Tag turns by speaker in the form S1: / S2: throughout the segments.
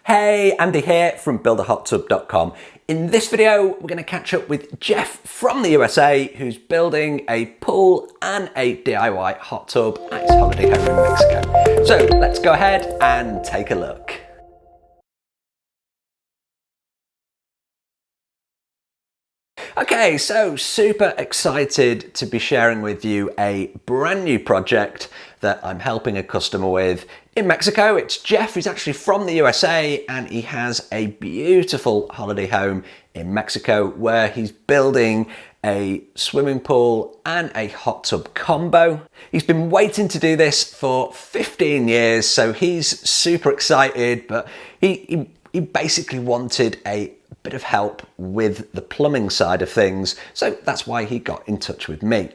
S1: Hey, Andy here from buildahottub.com. In this video, we're going to catch up with Jeff from the USA, who's building a pool and a DIY hot tub at his holiday home in Mexico. So let's go ahead and take a look. Okay, so super excited to be sharing with you a brand new project that I'm helping a customer with in Mexico. It's Jeff, who's actually from the USA, and he has a beautiful holiday home in Mexico where he's building a swimming pool and a hot tub combo. He's been waiting to do this for 15 years, so he's super excited, but he basically wanted a bit of help with the plumbing side of things, so that's why he got in touch with me.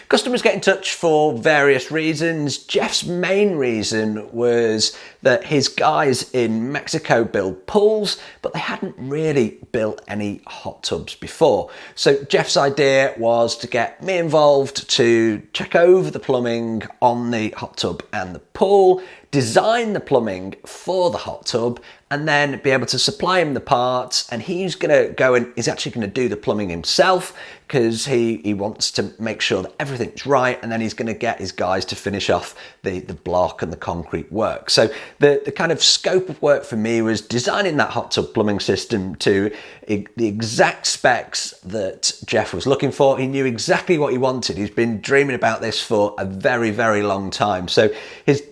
S1: Customers get in touch for various reasons. Jeff's main reason was that his guys in Mexico build pools, but they hadn't really built any hot tubs before. So Jeff's idea was to get me involved to check over the plumbing on the hot tub and the pool, design the plumbing for the hot tub, and then be able to supply him the parts. And he's gonna go and he's actually gonna do the plumbing himself because he wants to make sure that everything's right, and then he's gonna get his guys to finish off the block and the concrete work. So the kind of scope of work for me was designing that hot tub plumbing system to the exact specs that Jeff was looking for. He knew exactly what he wanted. He's been dreaming about this for a very, very long time. So his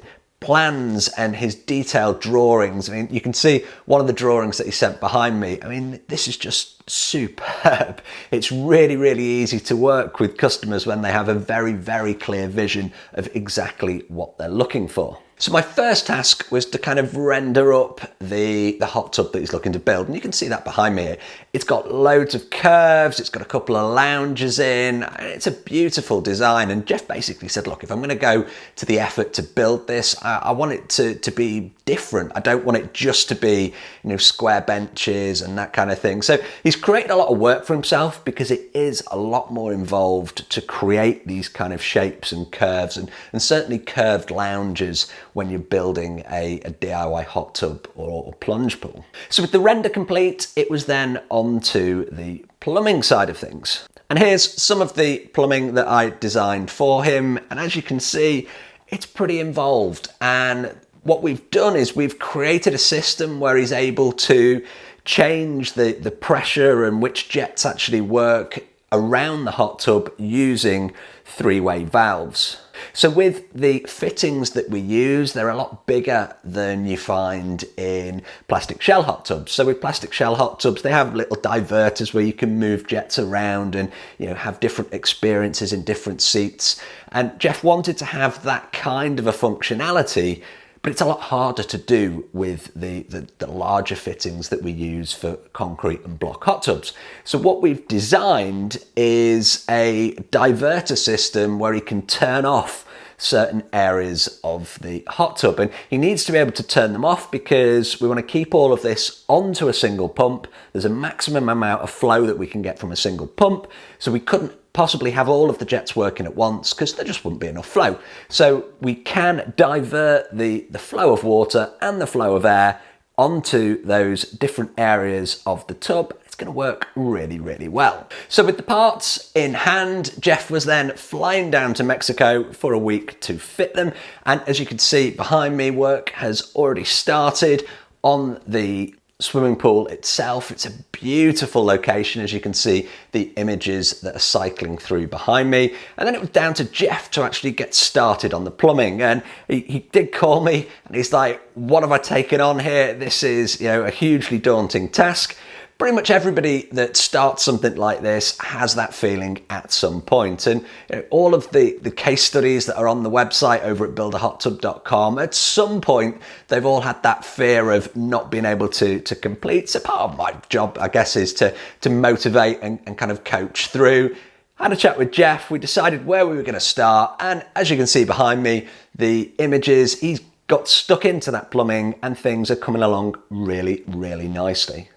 S1: plans and his detailed drawings, I mean, you can see one of the drawings that he sent behind me. I mean, this is just superb. It's really, really easy to work with customers when they have a very, very clear vision of exactly what they're looking for. So my first task was to kind of render up the hot tub that he's looking to build. And you can see that behind me. It's got loads of curves. It's got a couple of lounges in. It's a beautiful design. And Jeff basically said, look, if I'm going to go to the effort to build this, I want it to be different. I don't want it just to be, square benches and that kind of thing. So he's created a lot of work for himself because it is a lot more involved to create these kind of shapes and curves and certainly curved lounges when you're building a DIY hot tub or plunge pool. So with the render complete, it was then on to the plumbing side of things. And here's some of the plumbing that I designed for him. And as you can see, it's pretty involved. And what we've done is we've created a system where he's able to change the pressure and which jets actually work around the hot tub using three-way valves. So with the fittings that we use, they're a lot bigger than you find in plastic shell hot tubs. So with plastic shell hot tubs, they have little diverters where you can move jets around and have different experiences in different seats. And Jeff wanted to have that kind of a functionality, but it's a lot harder to do with the larger fittings that we use for concrete and block hot tubs. So what we've designed is a diverter system where he can turn off certain areas of the hot tub, and he needs to be able to turn them off because we want to keep all of this onto a single pump. There's a maximum amount of flow that we can get from a single pump, so we couldn't possibly have all of the jets working at once because there just wouldn't be enough flow. So we can divert the flow of water and the flow of air onto those different areas of the tub. It's going to work really, really well. So with the parts in hand, Jeff was then flying down to Mexico for a week to fit them. And as you can see behind me, work has already started on the swimming pool itself. It's a beautiful location, as you can see the images that are cycling through behind me. And then it was down to Jeff to actually get started on the plumbing. And he did call me and he's like, what have I taken on here? This is a hugely daunting task. Pretty much everybody that starts something like this has that feeling at some point. And all of the case studies that are on the website over at buildahottub.com, at some point, they've all had that fear of not being able to complete. So part of my job, I guess, is to motivate and kind of coach through. I had a chat with Jeff. We decided where we were going to start. And as you can see behind me, the images, he's got stuck into that plumbing and things are coming along really, really nicely.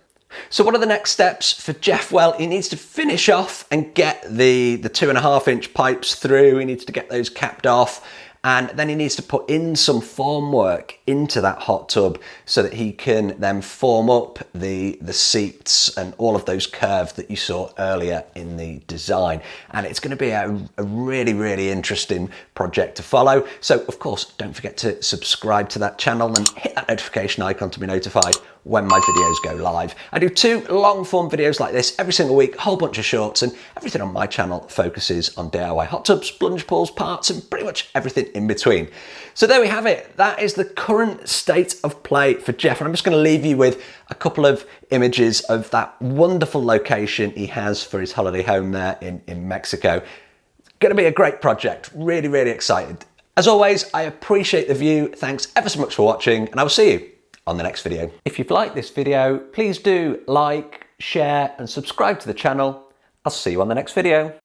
S1: So what are the next steps for Jeff? Well, he needs to finish off and get the 2.5-inch pipes through. He needs to get those capped off. And then he needs to put in some formwork into that hot tub so that he can then form up the seats and all of those curves that you saw earlier in the design. And it's going to be a really, really interesting project to follow. So of course, don't forget to subscribe to that channel and hit that notification icon to be notified when my videos go live. I do 2 long form videos like this every single week, a whole bunch of shorts, and everything on my channel focuses on DIY hot tubs, plunge pools, parts, and pretty much everything in between. So there we have it. That is the current state of play for Jeff. And I'm just going to leave you with a couple of images of that wonderful location he has for his holiday home there in Mexico. Going to be a great project. Really, really excited. As always, I appreciate the view. Thanks ever so much for watching, and I will see you on the next video. If you've liked this video, please do like, share, and subscribe to the channel. I'll see you on the next video.